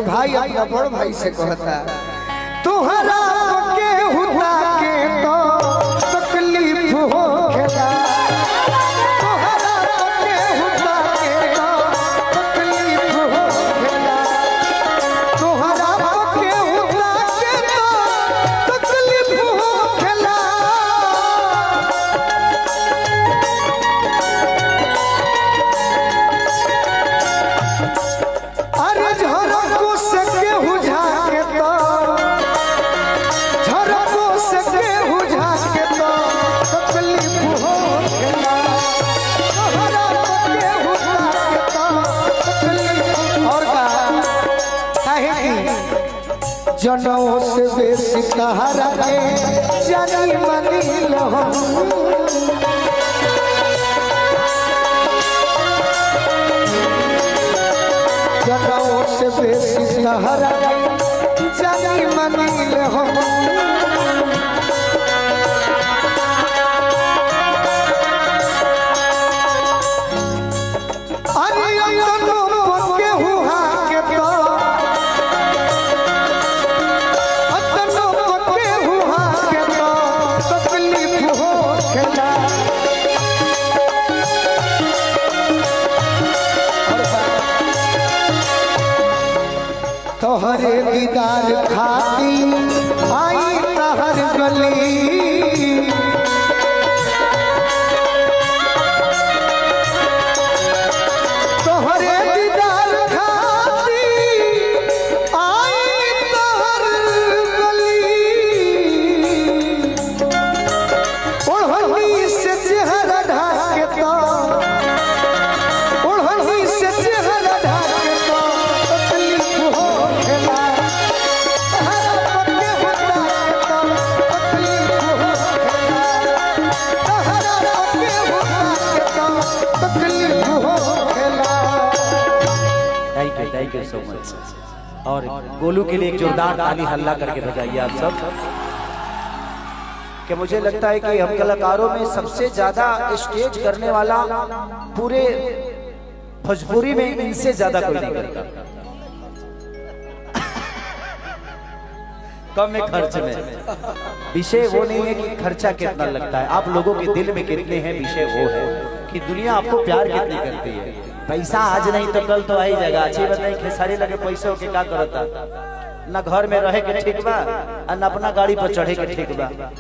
भाई अपना बड़ भाई से कहता तुहरा के हुता के तो तकलीफ हो खेला तुहरा के हुता के तो तकलीफ हो खेला तुहरा के हुता के तो तकलीफ हो खेला अरे झरको से के हुझा के तो झरको से के हुझा के तो तकलीफ हो खेला तोहरा के हुझा के तो तकलीफ और काहे की जनों से बेसी तहरा के जानी मनी लो जनों से बेसी तहरा जानी मनी हो अरे के हुआ के तो के हुआ के तो तकलीफ हो खेला तोहरे दीदार खाती आई तहर गली तोहरे दीदार खाती आई तहर गली ओढ़नी से चेहरा ढाके तो ओढ़नी से चेहरा ढाके तो तकलीफ हो खेला तहरा के हुता के तो तकलीफ हो खेला थैंक यू सो मच। और गोलू के लिए एक जोरदार ताली हल्ला करके बजाइए आप सब। कि मुझे लगता है कि हम कलाकारों में सबसे ज्यादा स्टेज करने वाला पूरे भोजपुरी में इनसे ज्यादा कोई नहीं करता। कम खर्च में। विषय वो नहीं है कि खर्चा कितना लगता है, आप लोगों के दिल में कितने हैं, विषय वो है कि दुनिया आपको प्यार कितनी करती है। पैसा आज नहीं तो कल तो आई जाएगा। अच्छी बात नहीं खेसारी लगे पैसे के क्या करता, ना घर में रहे के ठीक बा, ना अपना गाड़ी पर चढ़े के ठीक बा।